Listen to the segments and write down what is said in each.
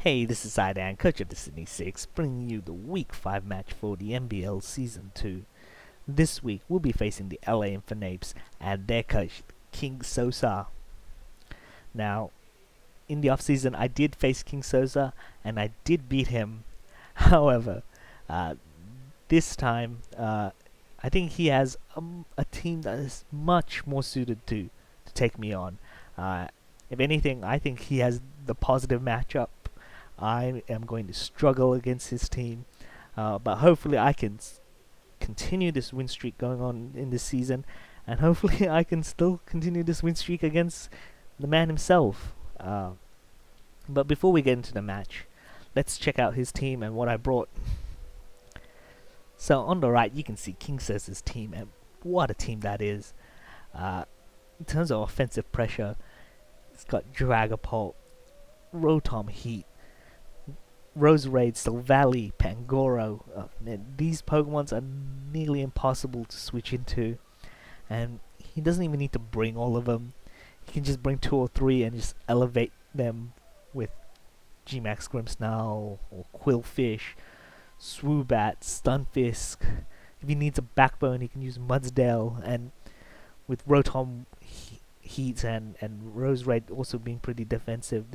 Hey, this is Idan, coach of the Sydney Six, bringing you the Week 5 match for the MBL Season 2. This week, we'll be facing the LA Infernapes and their coach, King Sosa. Now, in the off-season, I did face King Sosa, and I did beat him. However, this time, I think he has a team that is much more suited to take me on. If anything, I think he has the positive matchup. I am going to struggle against his team, but hopefully I can continue this win streak going on in this season, and hopefully I can still continue this win streak against the man himself. But before we get into the match, let's check out his team and what I brought. So on the right, you can see King Sosa's team, and what a team that is. In terms of offensive pressure, it's got Dragapult, Rotom Heat, Roserade, Silvally, Pangoro. These Pokemons are nearly impossible to switch into, and he doesn't even need to bring all of them. He can just bring 2 or 3 and just elevate them with G-Max Grimmsnarl or Quillfish, Swoobat, Stunfisk. If he needs a backbone, he can use Mudsdale, and with Rotom Heat and Roserade also being pretty defensive,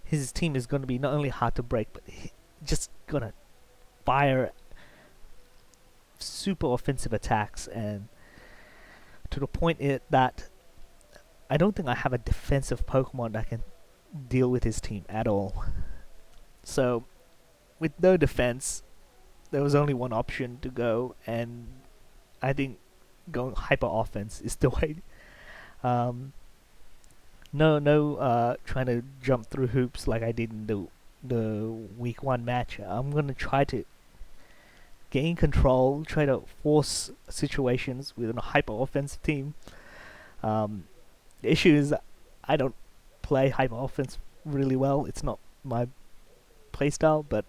his team is going to be not only hard to break, but just going to fire super offensive attacks, and to the point that I don't think I have a defensive Pokemon that can deal with his team at all. So, with no defense, there was only one option to go, and I think going hyper offense is the way. No, trying to jump through hoops like I did in the week 1 match. I'm gonna try to gain control, try to force situations with a hyper offensive team. The issue is I don't play hyper offense really well. It's not my playstyle, but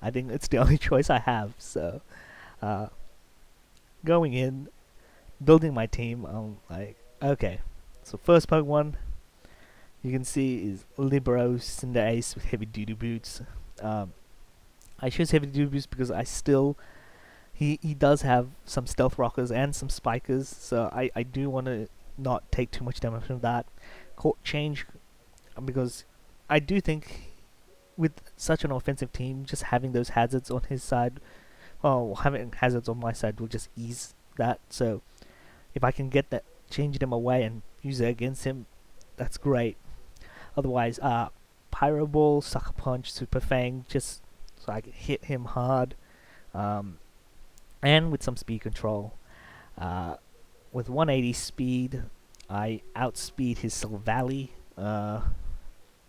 I think it's the only choice I have. So, going in, building my team, I'm like, okay. So first Pokemon you can see is Libero Cinderace with heavy duty boots. I choose heavy duty boots because he does have some stealth rockers and some spikers, so I do want to not take too much damage from that. Court change, because I do think with such an offensive team, just having those hazards on his side, well, having hazards on my side will just ease that. So if I can get that, change them away and use it against him, that's great. Otherwise, Pyro Ball, Sucker Punch, Super Fang, just so I can hit him hard, and with some speed control. With 180 speed, I outspeed his Silvally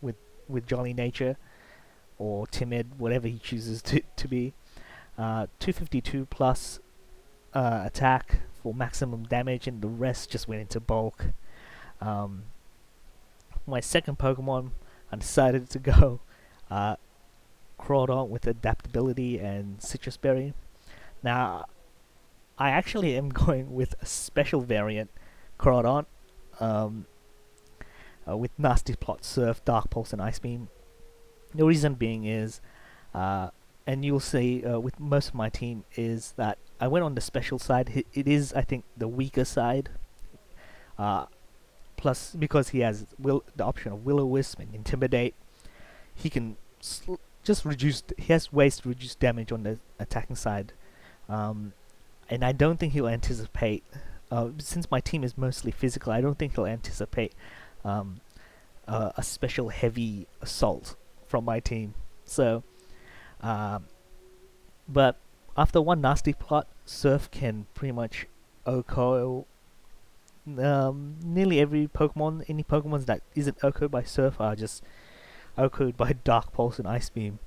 with Jolly Nature or Timid, whatever he chooses to be. 252 plus attack for maximum damage, and the rest just went into bulk. My second Pokemon, I decided to go Crawdon with adaptability and Citrus Berry. Now, I actually am going with a special variant Crawdon with Nasty Plot, Surf, Dark Pulse, and Ice Beam. The reason being is, and you'll see with most of my team, is that I went on the special side. It is, I think, the weaker side. Plus, because he has the option of Will-O-Wisp and Intimidate, he can just reduce. He has ways to reduce damage on the attacking side, and I don't think he'll anticipate. Since my team is mostly physical, I don't think he'll anticipate a special heavy assault from my team. So, but after one Nasty Plot, Surf can pretty much OHKO nearly every Pokemon. Any Pokemons that isn't OHKO'd by Surf are just OHKO'd by Dark Pulse and Ice Beam.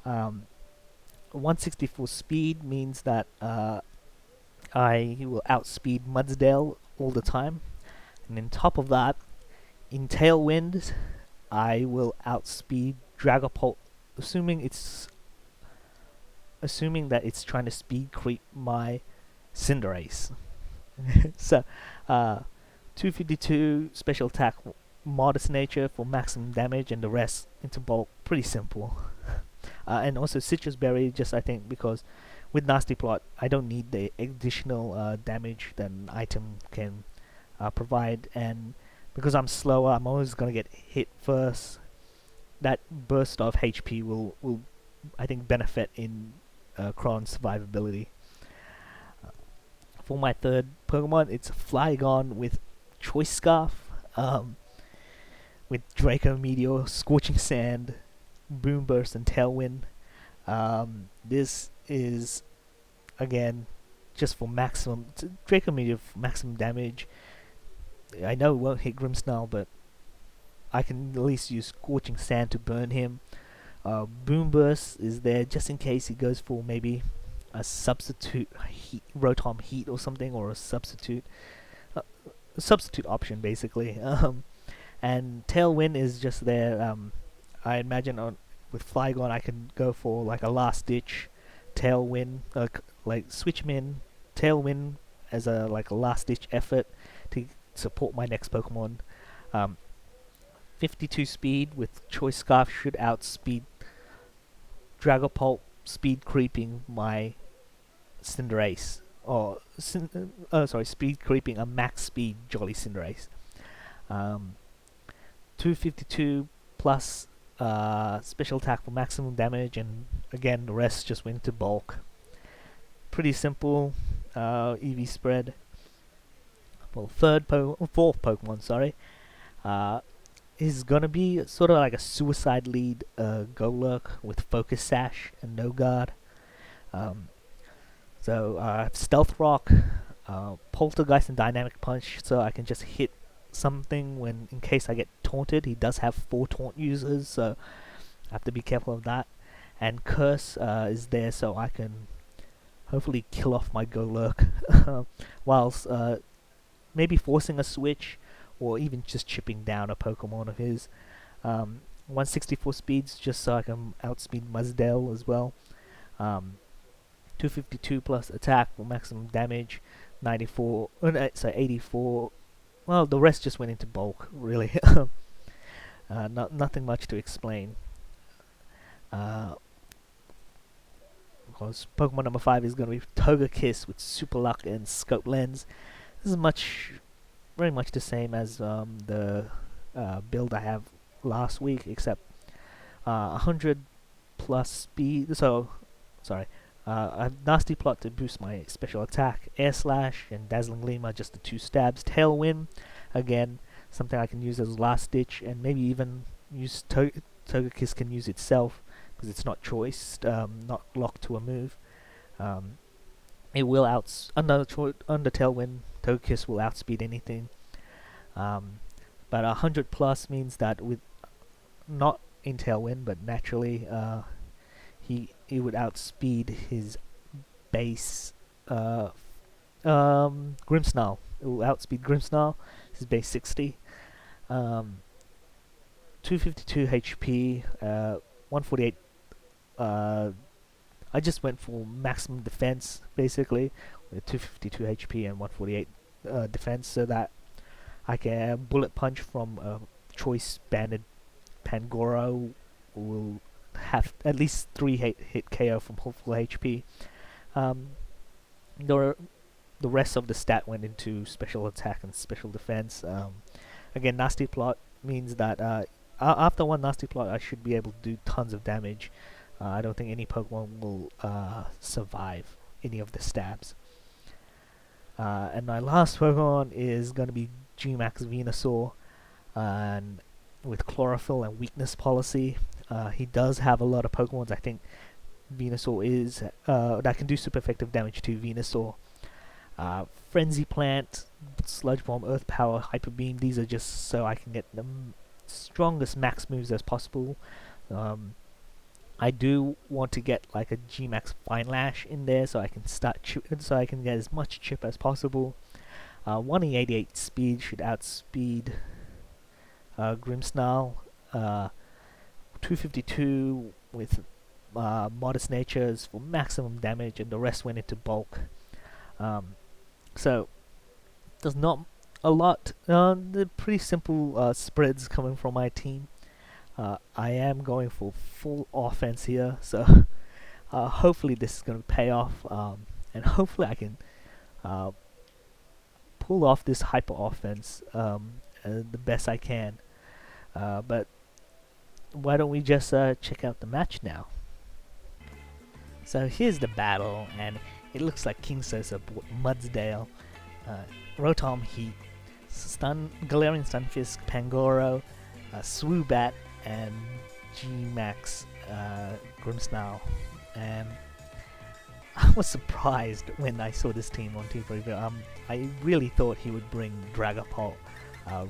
164 speed means that I will outspeed Mudsdale all the time, and on top of that, in Tailwind, I will outspeed Dragapult, assuming that it's trying to speed creep my Cinderace. So, 252 special attack Modest Nature for maximum damage, and the rest into bulk. Pretty simple. And also Citrus Berry, just I think because with Nasty Plot, I don't need the additional damage that an item can provide, and because I'm slower, I'm always gonna get hit first. That burst of HP will I think benefit in Kron's survivability. For my third Pokemon, it's Flygon with Choice Scarf, with Draco Meteor, Scorching Sand, Boom Burst, and Tailwind. This is again just for maximum Draco Meteor for maximum damage. I know it won't hit Grimmsnarl, but I can at least use Scorching Sand to burn him. Boom Burst is there just in case he goes for maybe a substitute Rotom Heat or something, or a substitute option basically. And Tailwind is just there. I imagine with Flygon I can go for like a last ditch Tailwind, like switch him in Tailwind as a last ditch effort to support my next Pokemon. 52 speed with Choice Scarf should outspeed Dragapult, speed creeping my Cinderace, or speed creeping a max speed Jolly Cinderace. 252 plus special attack for maximum damage, and again the rest just went to bulk. Pretty simple EV spread. Well, fourth Pokemon, sorry, is gonna be sort of like a suicide lead Golurk with Focus Sash and No Guard. So Stealth Rock, Poltergeist, and Dynamic Punch, so I can just hit something when in case I get taunted. He does have 4 taunt users, so I have to be careful of that. And Curse is there so I can hopefully kill off my Golurk whilst maybe forcing a switch, or even just chipping down a Pokemon of his. 164 speeds just so I can outspeed Muzdale as well. 252 plus attack for maximum damage. 84. Well, the rest just went into bulk, really. Nothing much to explain. Because Pokemon number 5 is going to be Togekiss with Super Luck and Scope Lens. This is very much the same as the build I have last week, except 100 plus speed. So, sorry. I have Nasty Plot to boost my special attack. Air Slash and Dazzling Gleam are just the 2 stabs. Tailwind, again, something I can use as last ditch, and maybe even use Togekiss can use itself because it's not choiced, not locked to a move. It will under Tailwind, Togekiss will outspeed anything. But 100 plus means that with not in Tailwind, but naturally, he would outspeed his base Grimmsnarl. It will outspeed Grimmsnarl. His base 60. 252 HP. 148. I just went for maximum defense basically with 252 HP and 148 defense, so that I can bullet punch from a choice banded Pangoro. Will have at least 3 hit KO from full HP. The rest of the stat went into special attack and special defense. Again, Nasty Plot means that after one Nasty Plot, I should be able to do tons of damage. I don't think any Pokemon will survive any of the stabs. And my last Pokemon is going to be G-Max Venusaur, and with Chlorophyll and Weakness Policy. He does have a lot of Pokemons. I think Venusaur is that can do super effective damage to Venusaur. Frenzy Plant, Sludge Bomb, Earth Power, Hyper Beam. These are just so I can get the strongest max moves as possible. I do want to get like a G-Max Fine Lash in there so I can so I can get as much chip as possible. 188 speed should outspeed Grimmsnarl. 252 with Modest Natures for maximum damage, and the rest went into bulk. So does not a lot. They're pretty simple spreads coming from my team. I am going for full offense here, so hopefully this is going to pay off, and hopefully I can pull off this hyper offense the best I can. But why don't we just check out the match now? So here's the battle, and it looks like King Sosa bought Mudsdale, Rotom Heat, Galarian Stunfisk, Pangoro, Swoobat, and G-Max Grimmsnarl. And I was surprised when I saw this team on Team Preview. I really thought he would bring Dragapult,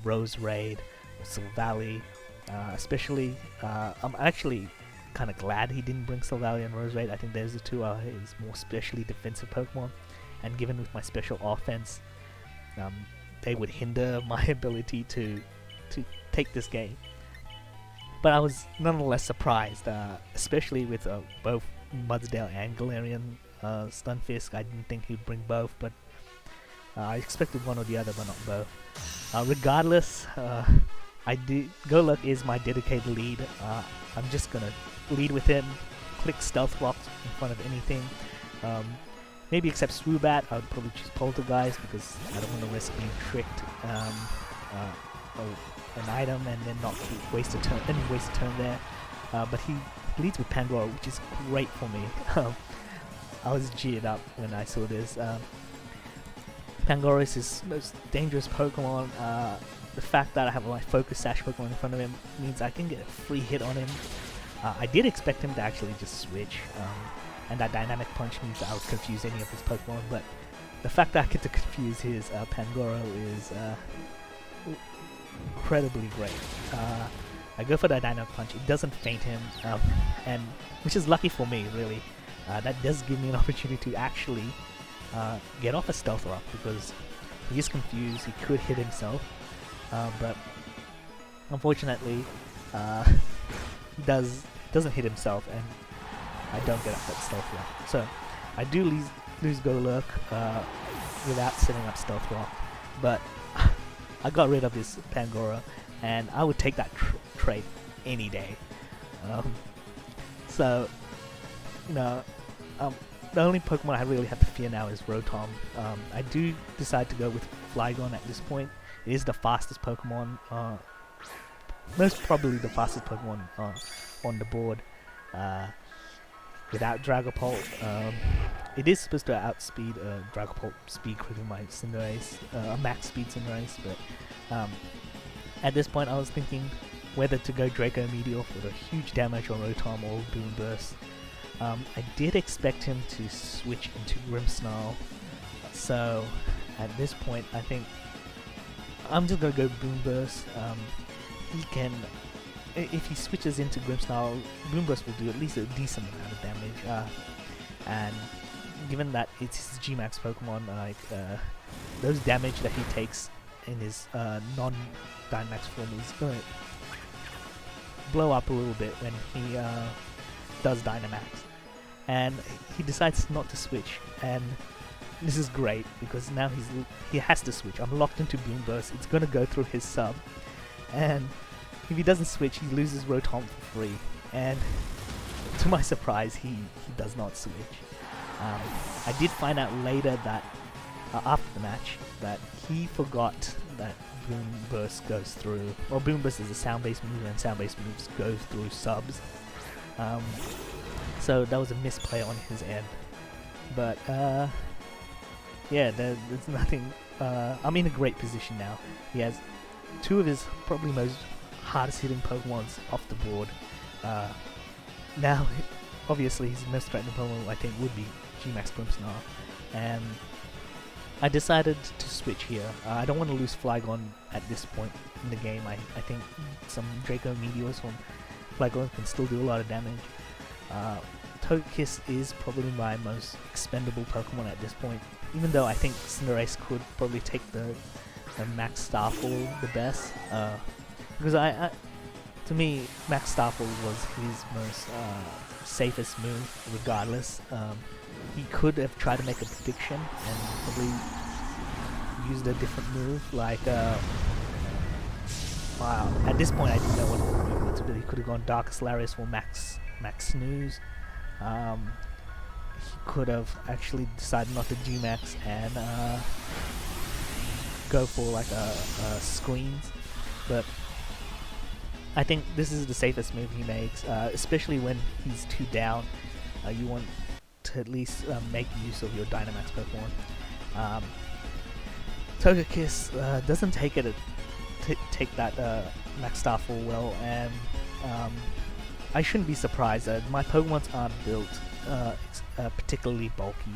Rose Raid, Silvally, especially. I'm actually kind of glad he didn't bring Silvally and Rose Raid. I think those are two his more specially defensive Pokemon, and given with my special offense, they would hinder my ability to take this game. But I was nonetheless surprised, especially with both Mudsdale and Galarian Stunfisk. I didn't think he'd bring both, but I expected one or the other, but not both. Regardless, Golurk is my dedicated lead. I'm just gonna lead with him, click Stealth Rock in front of anything. Maybe except Swoobat, I would probably choose Poltergeist because I don't want to risk being tricked an item and then not waste a turn there. But he leads with Pangoro, which is great for me. I was geared up when I saw this. Pangoro is his most dangerous Pokemon. The fact that I have my Focus Sash Pokemon in front of him means I can get a free hit on him. I did expect him to actually just switch, and that Dynamic Punch means that I would confuse any of his Pokemon, but the fact that I get to confuse his Pangoro is incredibly great. I go for the Dynamic Punch. It doesn't faint him, and which is lucky for me, really. That does give me an opportunity to actually get off a Stealth Rock because he is confused. He could hit himself, but unfortunately, he doesn't hit himself, and I don't get off that Stealth Rock. So I do lose Golurk without setting up Stealth Rock, but I got rid of this Pangoro, and I would take that trade any day. So, the only Pokemon I really have to fear now is Rotom. I do decide to go with Flygon at this point. It is the fastest Pokemon, most probably the fastest Pokemon on the board. Without Dragapult, it is supposed to outspeed Dragapult speed quicker by Cinderace, max speed Cinderace, but at this point I was thinking whether to go Draco Meteor for the huge damage on Rotom or Boom Burst. I did expect him to switch into Grimmsnarl, so at this point I think I'm just gonna go Boom Burst. He can, if he switches into Grimmsnarl, Boom Burst will do at least a decent amount of damage, and given that it's his G-Max Pokemon, like those damage that he takes in his non-Dynamax form is going to blow up a little bit when he does Dynamax. And he decides not to switch, and this is great because now he has to switch. I'm locked into Boom Burst. It's going to go through his sub, and if he doesn't switch, he loses Rotom for free. And to my surprise, he does not switch. I did find out later that after the match that he forgot that Boom Burst goes through. Well, Boom Burst is a sound-based move, and sound-based moves go through subs. So that was a misplay on his end. But yeah, there's nothing. I'm in a great position now. He has two of his probably most hardest hitting Pokemons off the board. Now, obviously, his most threatening Pokemon I think would be G-Max Grimmsnarl, and I decided to switch here. I don't want to lose Flygon at this point in the game. I think some Draco Meteors from Flygon can still do a lot of damage. Togekiss is probably my most expendable Pokemon at this point, even though I think Cinderace could probably take the Max Starfall the best, because to me, Max Starfall was his most safest move regardless. He could have tried to make a prediction and probably used a different move, like wow, at this point I didn't know what move to do. He could have gone Dark Solarius for max snooze. He could have actually decided not to G-max and go for like a screens, but I think this is the safest move he makes, especially when he's 2 down. You want to at least make use of your Dynamax Pokemon. Togekiss doesn't take that Max Star full well, and I shouldn't be surprised that my Pokemons aren't built particularly bulky.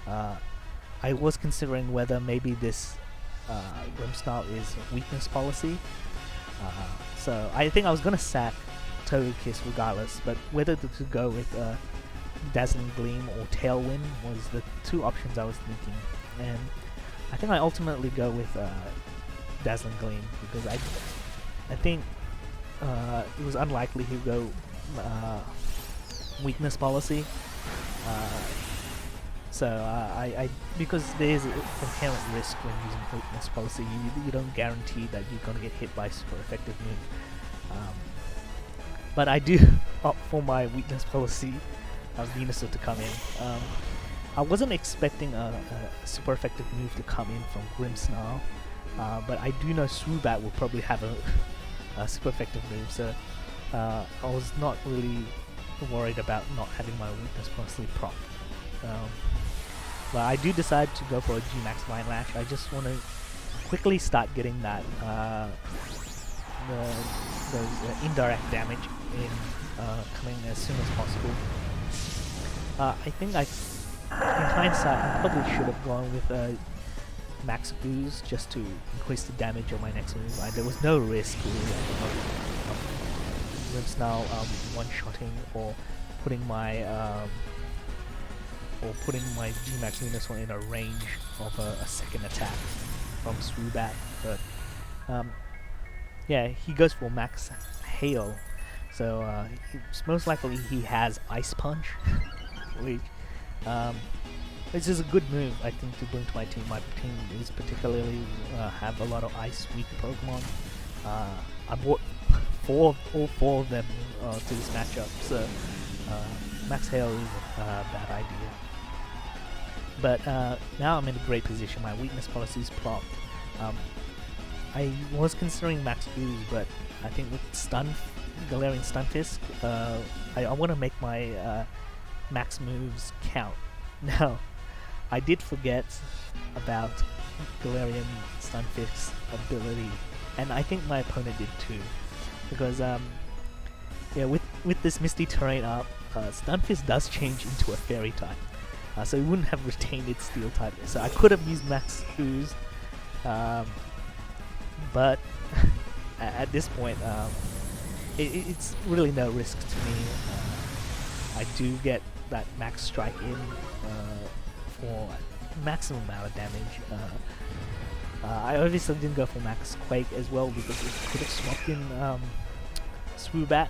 I was considering whether maybe this Grimmsnarl is weakness policy. So I think I was gonna sack Togekiss regardless, but whether to go with Dazzling Gleam or Tailwind was the 2 options I was thinking, and I think I ultimately go with Dazzling Gleam because I think it was unlikely he'd go weakness policy. So I because there's an inherent risk when using weakness policy. You don't guarantee that you're gonna get hit by a super effective move. But I do opt for my weakness policy of Venusaur to come in. I wasn't expecting a super effective move to come in from Grimmsnarl, but I do know Swoobat will probably have a super effective move, so I was not really worried about not having my weakness policy proc. But I do decide to go for a G-Max Vine Lash. I just want to quickly start getting that those indirect damage in coming as soon as possible. I think in hindsight I probably should have gone with Max Ooze just to increase the damage of my next move. There was no risk really of Grimmsnarl one-shotting or putting my G-Max Venusaur in a range of a second attack from Swoobat, but yeah, he goes for Max Hail, so it's most likely he has Ice Punch, which is a good move I think to bring to my team. My team is particularly have a lot of ice weak Pokemon. I bought all four of them to this matchup, so Max Hail is a bad idea. But now I'm in a great position. My weakness policy is proc. I was considering Max Ooze, but I think with Galarian Stunfisk, I want to make my max moves count. Now, I did forget about Galarian Stunfisk's ability, and I think my opponent did too, because yeah, with this Misty Terrain up, Stunfisk does change into a Fairy type, so it wouldn't have retained its Steel type. So I could have used Max Ooze, but at this point, it's really no risk to me. I do get that Max Strike in for maximum amount of damage. I obviously didn't go for Max Quake as well because it could have swapped in Swoobat,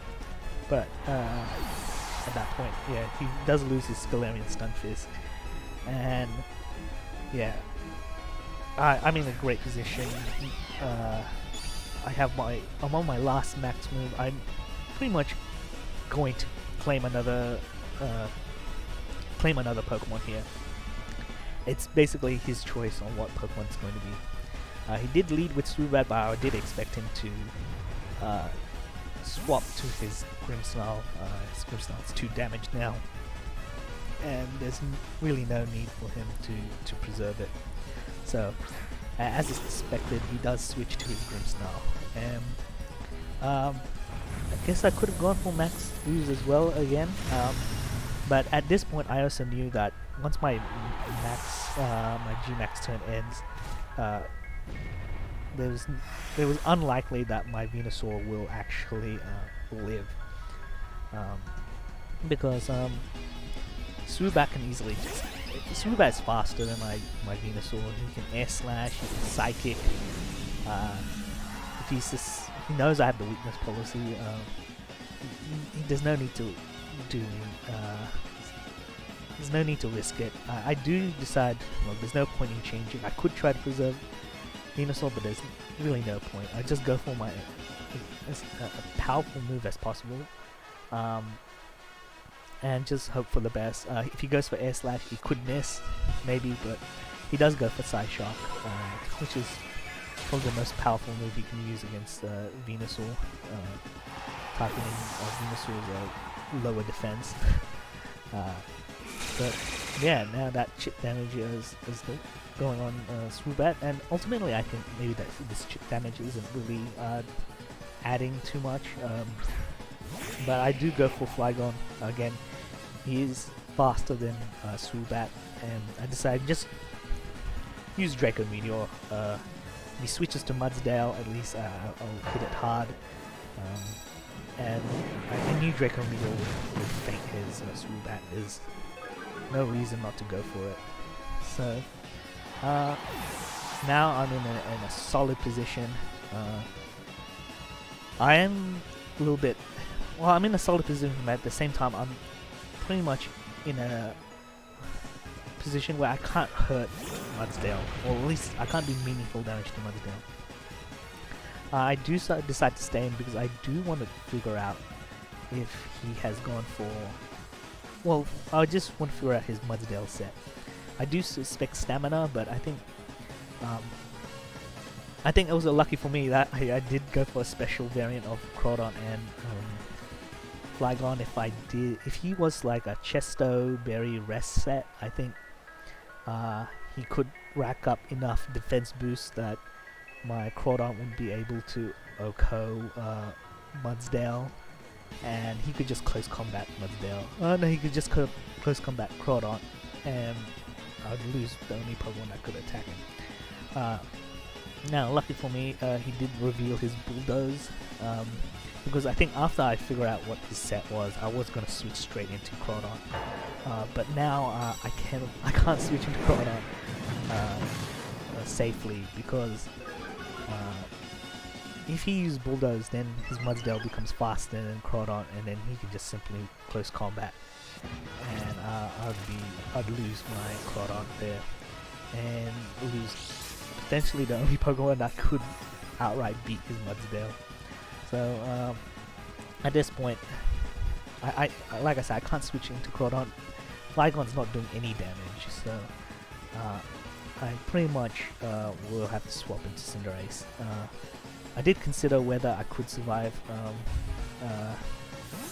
but at that point, yeah, he does lose his Galarian Stunfisk, and yeah, I'm in a great position. I'm on my last max move. I'm pretty much going to claim another Pokemon here. It's basically his choice on what Pokemon it's going to be. He did lead with Swoobat, but I did expect him to swap to his Grimmsnarl. His Grimmsnarl's 2 damage now, and there's really no need for him to preserve it. So, as expected, he does switch to his Grimmsnarl, and I guess I could have gone for Max Ooze as well again, but at this point I also knew that once my G-Max turn ends, it was unlikely that my Venusaur will actually live, because Swoobat can easily just... Swoobat's faster than my Venusaur. He can Air Slash, he can Psychic. If he knows I have the weakness policy, there's no need to do there's no need to risk it. I do decide, well, there's no point in changing. I could try to preserve Venusaur, but there's really no point. I just go for my as a powerful move as possible, and just hope for the best. If he goes for Air Slash, he could miss, maybe, but he does go for Psy Shock, which is probably the most powerful move you can use against Venusaur. Targeting Venusaur's lower defense. But yeah, now that chip damage is going on Swoobat, and ultimately I think maybe that this chip damage isn't really adding too much. But I do go for Flygon again. He is faster than Swoobat, and I decided just use Draco Meteor. If he switches to Mudsdale, at least I'll hit it hard. And I knew Draco Meteor would fake his Swoobat. There's no reason not to go for it. So now I'm in a solid position. I am a little bit, well, I'm in a solid position, but at the same time I'm pretty much in a position where I can't hurt Mudsdale, or at least I can't do meaningful damage to Mudsdale. I do decide to stay in because I do want to figure out if he has gone for, well, I just want to figure out his Mudsdale set. I do suspect Stamina, but I think it was lucky for me that I did go for a special variant of Crawdon and Flygon. If he was like a Chesto Berry Rest set, I think he could rack up enough defense boost that my Crawdon would be able to OHKO Mudsdale, and he could just close combat Mudsdale. No, he could just close combat Crawdon, and I'd lose the only Pokemon that could attack him. Now, lucky for me, he did reveal his Bulldoze, because I think after I figured out what his set was, I was gonna switch straight into Crawdon. But now I can't switch into Crawdon safely, because if he uses Bulldoze, then his Mudsdale becomes faster than Crawdon, and then he can just simply close combat, and I'd lose my Crawdon there, and lose potentially the only Pokemon that could outright beat his Mudsdale. So at this point, I like I said, I can't switch into Crawdon. Flygon's not doing any damage, so I pretty much will have to swap into Cinderace. I did consider whether I could survive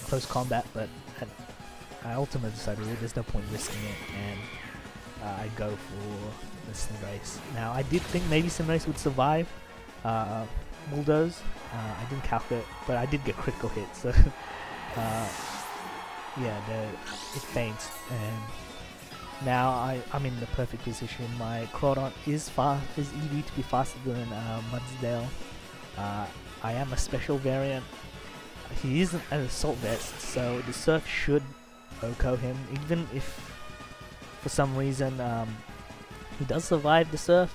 close combat, but I ultimately decided there's no point risking it, and I go for the Cinderace. Now, I did think maybe Cinderace would survive Bulldoze. I didn't calculate, but I did get critical hits, so yeah, it faints, and now I'm in the perfect position. My Crawdon is EV to be faster than Mudsdale. I am a special variant. He isn't an Assault Vest, so the Surf should OHKO him, even if for some reason he does survive the Surf.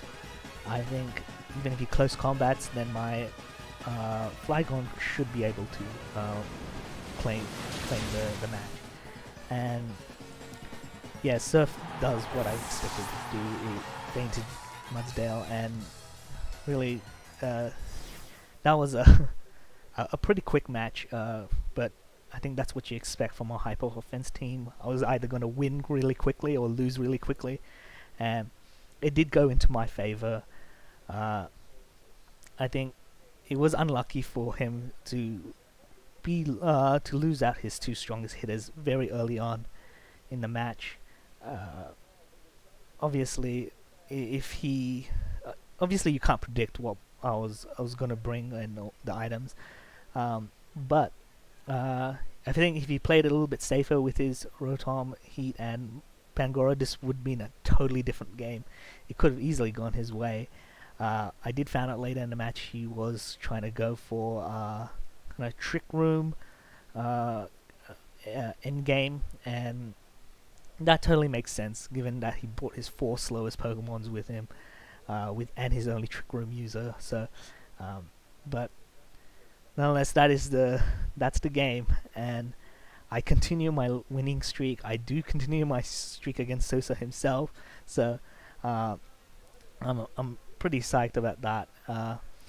I think even if he close combats, then my Flygon should be able to claim the match. And yeah, Surf does what I expected to do. It fainted Mudsdale, and really that was a pretty quick match, but I think that's what you expect from a hyper offense team. I was either going to win really quickly or lose really quickly, and it did go into my favor. I think it was unlucky for him to lose out his two strongest hitters very early on in the match. Obviously, obviously you can't predict what I was gonna bring and the items, but I think if he played a little bit safer with his Rotom, Heat, and Pangoro, this would have been a totally different game. It could have easily gone his way. I did find out later in the match he was trying to go for kind of Trick Room end game, and that totally makes sense given that he brought his 4 slowest Pokemons with him, and his only Trick Room user. So, but nonetheless, that's the game, and I continue my winning streak. I do continue my streak against Sosa himself. So I'm pretty psyched about that.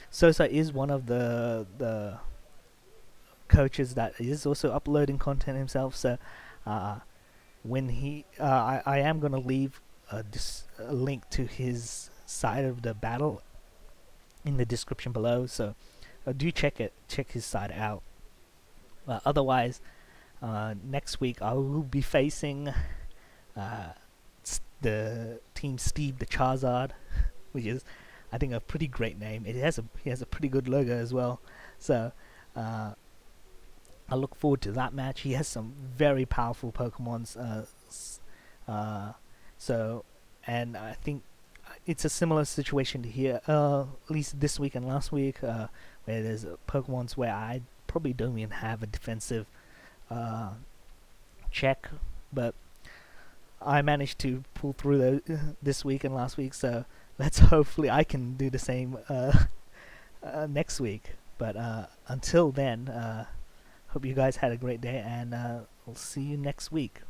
Sosa is one of the coaches that is also uploading content himself. So when I am gonna leave a link to his side of the battle in the description below. So do check his side out. Otherwise, next week I will be facing the team Steve the Charizard, which is, I think, a pretty great name. He has a pretty good logo as well. So I look forward to that match. He has some very powerful Pokemons. And I think it's a similar situation to here, at least this week and last week, where there's Pokemons where I probably don't even have a defensive check, but I managed to pull through those this week and last week. So hopefully I can do the same next week. But until then, hope you guys had a great day, and we'll see you next week.